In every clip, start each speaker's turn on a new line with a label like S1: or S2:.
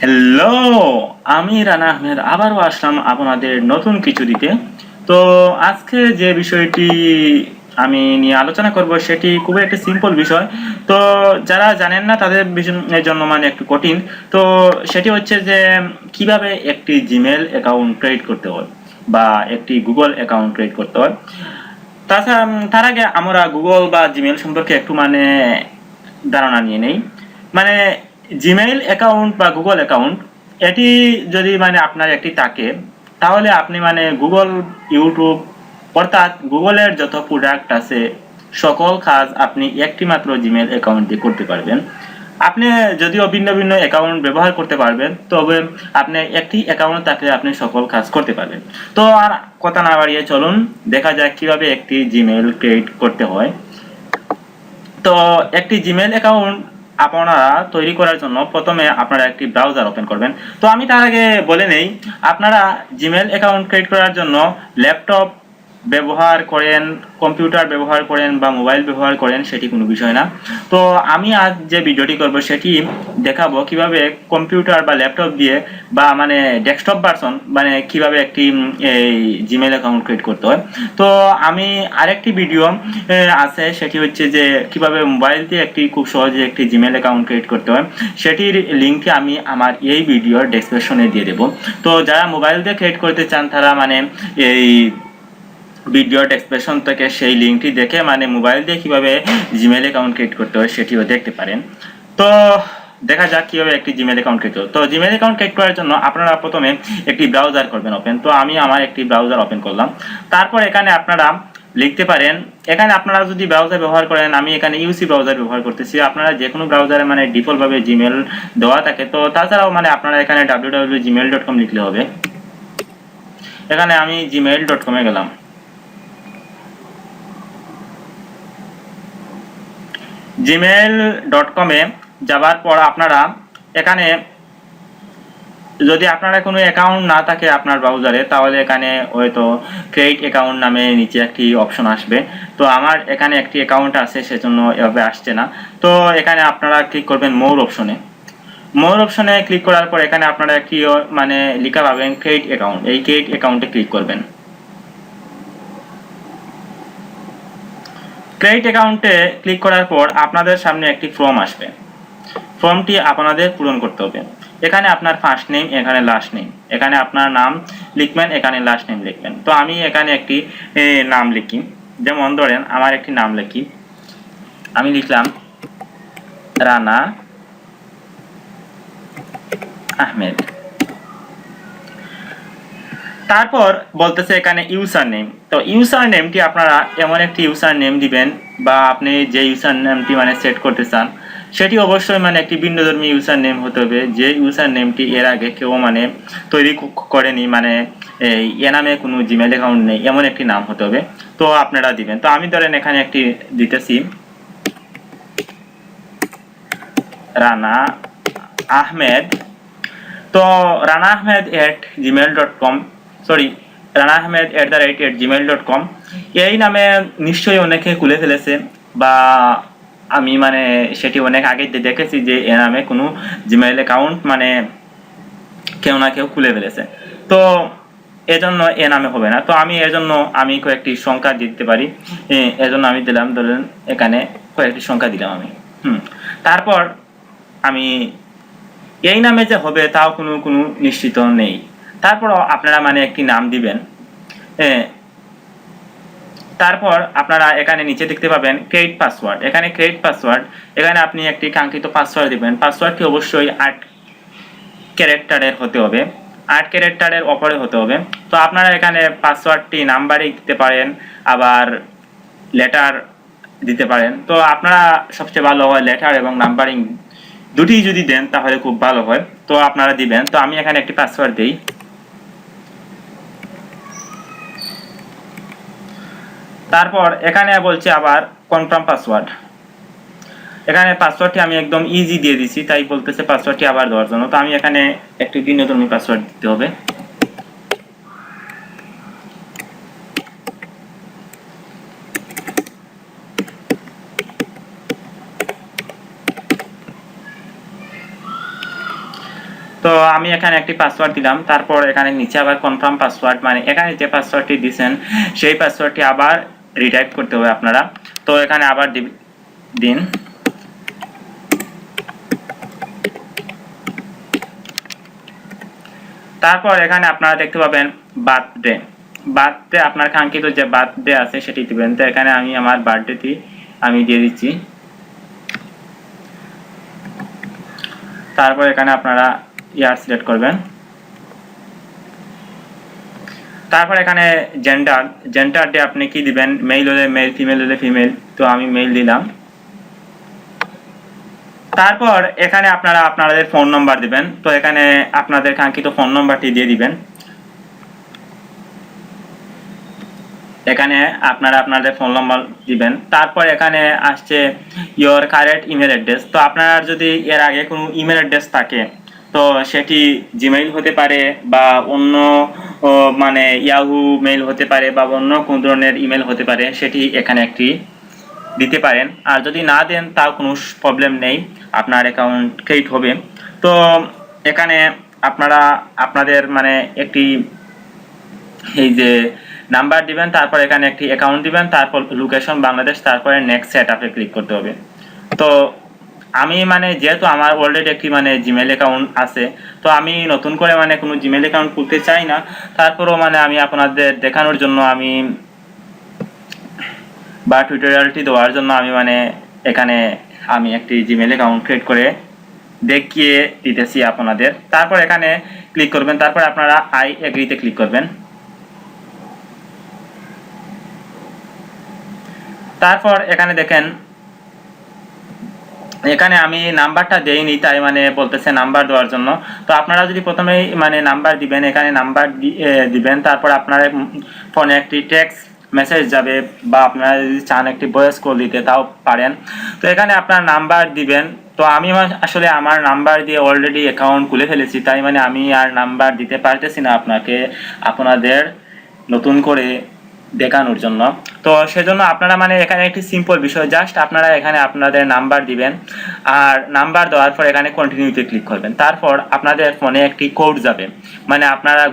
S1: Hello, আমি রানা আহমেদ আবারও আসলাম আপনাদের নতুন কিছু দিতে। তো আজকে যে বিষয়টি আমি নিয়ে আলোচনা করব সেটি খুবই একটা সিম্পল বিষয়। তো যারা জানেন না তাদের এর জন্য মানে একটু কঠিন। তো সেটি হচ্ছে যে কিভাবে একটি জিমেল অ্যাকাউন্ট ক্রিয়েট করতে হয় বা একটি গুগল অ্যাকাউন্ট ক্রিয়েট করতে হয়। তাছাড়া তার আগে আমরা গুগল বা জিমেল সম্পর্কে একটু মানে ধারণা নিয়ে নেই। মানে জিমেইল অ্যাকাউন্ট বা গুগল অ্যাকাউন্ট এটি যদি মানে আপনার একটি থাকে, তাহলে আপনি মানে গুগল, ইউটিউব অর্থাৎ গুগলের যত প্রোডাক্ট আছে সকল কাজ আপনি একটি মাত্র জিমেইল অ্যাকাউন্ট দিয়ে করতে পারবেন। আপনি যদিও ভিন্ন ভিন্ন অ্যাকাউন্ট ব্যবহার করতে পারবেন, তবে আপনি একটি অ্যাকাউন্ট থাকলে আপনি সকল কাজ করতে পারবেন। তো আর কথা না বাড়িয়ে চলুন দেখা যাক কিভাবে একটি জিমেইল ক্রিয়েট করতে হয়। তো একটি জিমেইল অ্যাকাউন্ট আপনারা তৈরি করার জন্য প্রথমে আপনারা একটি ব্রাউজার ওপেন করবেন। তো আমি তার আগে বলে নেই, আপনারা জিমেইল অ্যাকাউন্ট ক্রিয়েট করার জন্য ল্যাপটপ ব্যবহার করেন, কম্পিউটার ব্যবহার করেন বা মোবাইল ব্যবহার করেন সেটি কোনো বিষয় না। তো আমি আজ যে ভিডিওটি করব সেটি দেখাবো কিভাবে কম্পিউটার বা ল্যাপটপ দিয়ে বা মানে ডেস্কটপ ভার্সন মানে কিভাবে একটি এই জিমেইল অ্যাকাউন্ট ক্রিয়েট করতে হয়। তো আমি আরেকটি ভিডিও আছে, সেটি হচ্ছে যে কিভাবে মোবাইল দিয়ে একটি খুব সহজে একটি জিমেইল অ্যাকাউন্ট ক্রিয়েট করতে হয়, সেটির লিঙ্কটি আমি আমার এই ভিডিওর ডেসক্রিপশনে দিয়ে দেব। তো যারা মোবাইল দিয়ে ক্রিয়েট করতে চান তারা মানে এই ভিডিও ডেসক্রিপশন থেকে সেই লিঙ্কটি দেখে মানে মোবাইল দিয়ে কিভাবে জিমেইল অ্যাকাউন্ট ক্রিয়েট করতে হয় সেটিও দেখতে পারেন। তো দেখা যাক কিভাবে একটি জিমেইল অ্যাকাউন্ট ক্রিয়েট করতে হয়। তো জিমেইল অ্যাকাউন্ট ক্রিয়েট করার জন্য আপনারা প্রথমে একটি ব্রাউজার করবেন ওপেন। তো আমি আমার একটি ব্রাউজার ওপেন করলাম। তারপর এখানে আপনারা লিখতে পারেন, এখানে আপনারা যদি ব্রাউজার ব্যবহার করেন, আমি এখানে ইউসি ব্রাউজার ব্যবহার করতেছি। আপনারা যে কোনো ব্রাউজারে মানে ডিফল্ট ভাবে জিমেইল দেওয়া থাকে। তো তাছাড়াও মানে আপনারা এখানে www.gmail.com লিখলে হবে। এখানে আমি gmail.com এ গেলাম। gmail.com এ যাবার পর আপনারা এখানে যদি আপনারা কোনো অ্যাকাউন্ট না থাকে আপনার ব্রাউজারে, তাহলে এখানে হয়তো ক্রিয়েট অ্যাকাউন্ট নামে নিচে একটি অপশন আসবে। তো আমার এখানে একটি অ্যাকাউন্ট আছে সেজন্য এভাবে আসছে না। তো এখানে আপনারা ক্লিক করবেন মোর অপশনে। মোর অপশনে ক্লিক করার পর এখানে আপনারা একটি মানে লেখা পাবেন ক্রিয়েট অ্যাকাউন্ট। এই ক্রিয়েট অ্যাকাউন্টে ক্লিক করবেন। ক্রিয়েট অ্যাকাউন্টে ক্লিক করার পর আপনাদের সামনে একটি ফর্ম আসবে। ফর্মটি আপনাদের পূরণ করতে হবে। এখানে আপনার ফার্স্ট নেম, এখানে লাস্ট নেম, এখানে আপনার নাম লিখবেন, এখানে লাস্ট নেম লিখবেন। তো আমি এখানে একটি নাম লিখি, যেমন ধরেন আমার একটি নাম লিখি, আমি লিখলাম রানা আহমেদ। তারপর বলতেছে এখানে ইউজার নেম। তো ইউজার নেমটি আপনারা এমন একটি ইউজার নেম দিবেন বা আপনি যে ইউজার নেমটি মানে সেট করতে চান সেটি অবশ্যই মানে একটি ভিন্নধর্মী ইউজার নেম হতে হবে, যে ইউজার নেমটি এর আগে কেউ মানে তৈরি করেনি, মানে এ নামে কোনো জিমেইল অ্যাকাউন্ট নেই, এমন একটি নাম হতে হবে। তো আপনারা দিবেন। তো আমি ধরেন এখানে একটি দিতেছি, রানা আহমেদ। তো Rana Ahmed @gmail.com, sorry, Rana Ahmed @gmail.com এই নামে নিশ্চয়ই অনেকে খুলে ফেলেছে, বা আমি মানে সেটি অনেক আগে দেখেছি যে এ নামে কোনো জিমেইল অ্যাকাউন্ট মানে কেউ না কেউ খুলে ফেলেছে। তো এজন্য এ নামে হবে না। তো আমি এজন্য আমি কয়েকটি সংখ্যা দিতে পারি, এজন্য আমি দিলাম, ধরেন এখানে কয়েকটি সংখ্যা দিলাম আমি। তারপর আমি এই নামে যে হবে তাও কোনো নিশ্চিত নেই। তারপর আপনারা মানে একটি নাম দিবেন। তারপর আপনারা এখানে নিচে দেখতে পাবেন ক্রিয়েট পাসওয়ার্ড। এখানে ক্রিয়েট পাসওয়ার্ড, এখানে আপনি একটি কাঙ্ক্ষিত পাসওয়ার্ড দিবেন। পাসওয়ার্ডটি অবশ্যই 8 ক্যারেক্টারের হতে হবে, 8 ক্যারেক্টারের উপরে হতে হবে। তো আপনারা এখানে পাসওয়ার্ডটি নাম্বারে দিতে পারেন, আবার লেটার দিতে পারেন। তো আপনারা সবচেয়ে ভালো হয় লেটার এবং নাম্বারিং দুটি যদি দেন তাহলে খুব ভালো হয়। তো আপনারা দিবেন। তো আমি এখানে একটি পাসওয়ার্ড দেই। তারপর এখানে বলছে আবার কনফার্ম পাসওয়ার্ড। এখানে পাসওয়ার্ডটি আমি একদম ইজি দিয়ে দিছি, তাই বলতেছে পাসওয়ার্ডটি আবার দেওয়ার জন্য। তো আমি এখানে একটি ভিন্নধর্মী পাসওয়ার্ড দিতে হবে। তো তো আমি এখানে একটি পাসওয়ার্ড দিলাম, তারপর এখানে নিচে আবার কনফার্ম পাসওয়ার্ড, মানে এখানে যে পাসওয়ার্ডটি দিয়েছেন সেই পাসওয়ার্ডটি আবার রিটাইপ করতে হবে আপনারা। তো এখানে আবার দিন। তারপর এখানে আপনারা দেখতে পাবেন বার্থডে আপনার কাঙ্ক্ষিত যে বার্থডে আছে সেটি দিবেন। তো এখানে আমি আমার বার্থডেটি আমি দিয়ে দিচ্ছি। তারপর এখানে আপনারা ইয়ার সিলেক্ট করবেন। তারপর এখানে জেন্ডার দিয়ে আপনি কি দিবেন, মেল হলে মেল, ফিমেল হলে ফিমেল। তো আমি মেল দিলাম। তারপর এখানে আপনারা আপনাদের ফোন নাম্বার দিবেন। তো এখানে আপনাদের কাঙ্ক্ষিত ফোন নাম্বারটি দিয়ে দিবেন। এখানে আপনারা আপনাদের ফোন নাম্বার দিবেন। তারপর এখানে আসছে ইয়োর কারেন্ট ইমেল অ্যাড্রেস। তো আপনার যদি এর আগে কোনো ইমেল অ্যাড্রেস থাকে তো সেটি জিমেইল হতে পারে বা অন্য মানে ইয়াহু মেইল হতে পারে বা অন্য কোন ধরনের ইমেল হতে পারে, সেটি এখানে একটি দিতে পারেন। আর যদি না দেন তাও কোনো প্রবলেম নেই, আপনার অ্যাকাউন্ট ক্রিয়েট হবে। তো এখানে আপনারা আপনাদের মানে একটি এই যে নাম্বার দিবেন, তারপর এখানে একটি অ্যাকাউন্ট দিবেন, তারপর লোকেশন বাংলাদেশ, তারপরে নেক্সট সেটআপে ক্লিক করতে হবে। তো আমি মানে যেহেতু আমার অলরেডি একটি মানে জিমেইল অ্যাকাউন্ট আছে, তো আমি নতুন করে মানে কোনো জিমেইল অ্যাকাউন্ট খুলতে চাই না। তারপরও মানে আমি আপনাদের দেখানোর জন্য আমি বা টিউটোরিয়ালটি দেওয়ার জন্য আমি মানে এখানে আমি একটি জিমেইল অ্যাকাউন্ট ক্রিয়েট করে দেখিয়ে দিতেছি আপনাদের। তারপর এখানে ক্লিক করবেন, তারপর আপনারা আই এগ্রিতে ক্লিক করবেন। তারপর এখানে দেখেন এখানে আমি নাম্বারটা দেইনি, তাই মানে বলতেছে নাম্বার দেওয়ার জন্য। তো আপনারা যদি প্রথমেই মানে নাম্বার দিবেন, এখানে নাম্বার দিবেন, তারপর আপনার ফোনে একটি টেক্সট মেসেজ যাবে বা আপনারা যদি চান একটি ভয়েস কল দিতে তাও পারেন। তো এখানে আপনার নাম্বার দিবেন। তো আমি আসলে আমার নাম্বার দিয়ে অলরেডি অ্যাকাউন্ট খুলে ফেলেছি, তাই মানে আমি আর নাম্বার দিতে পারতেছি না আপনাদের নতুন করে দেখানোর জন্য। তো সেজন্য আপনারা মানে এখানে একটি সিম্পল বিষয়, জাস্ট আপনারা এখানে আপনাদের নাম্বার দিবেন, আর নাম্বার দেওয়ার পর এখানে কন্টিনিউতে ক্লিক করবেন। তারপর আপনাদের ফোনে একটি কোড যাবে, মানে আপনারা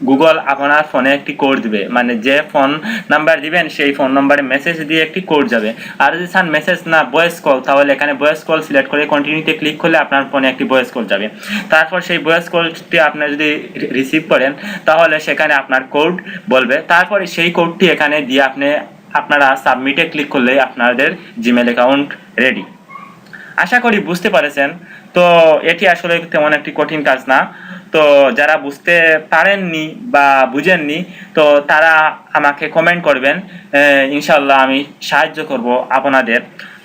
S1: গুগল আপনার ফোনে একটি কোড দিবে, মানে যে ফোন নাম্বার দিবেন সেই ফোন নাম্বারে মেসেজ দিয়ে একটি কোড যাবে। আর যদি চান মেসেজ না ভয়েস কল, তাহলে এখানে ভয়েস কল সিলেক্ট করে কন্টিনিউতে ক্লিক করলে আপনার ফোনে একটি ভয়েস কল যাবে। তারপর সেই ভয়েস কলটি আপনি যদি রিসিভ করেন তাহলে সেখানে আপনার কোড বলবে, তারপরে সেই কোডটি এখানে দিয়ে আপনারা সাবমিটে ক্লিক করলে আপনাদের জিমেল অ্যাকাউন্ট রেডি। আশা করি বুঝতে পারেছেন। তো এটি আসলে তেমন একটি কঠিন কাজ না। তো যারা বুঝতে পারেননি বা বুঝেননি তো তারা আমাকে কমেন্ট করবেন, ইনশাল্লাহ আমি সাহায্য করব আপনাদের।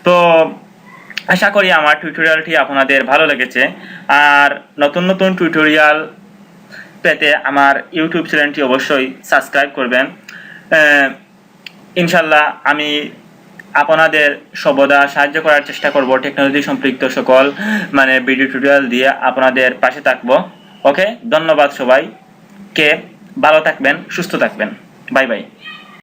S1: তো আশা করি আমার টিউটোরিয়ালটি আপনাদের ভালো লেগেছে। আর নতুন নতুন টিউটোরিয়াল পেতে আমার ইউটিউব চ্যানেলটি অবশ্যই সাবস্ক্রাইব করবেন। ইনশাল্লাহ আমি আপনাদের সর্বদা সাহায্য করার চেষ্টা করব, টেকনোলজি সম্পৃক্ত সকল মানে ভিডিও টিউটোরিয়াল দিয়ে আপনাদের পাশে থাকব। ওকে, ধন্যবাদ সবাইকে, ভালো থাকবেন, সুস্থ থাকবেন, বাই বাই।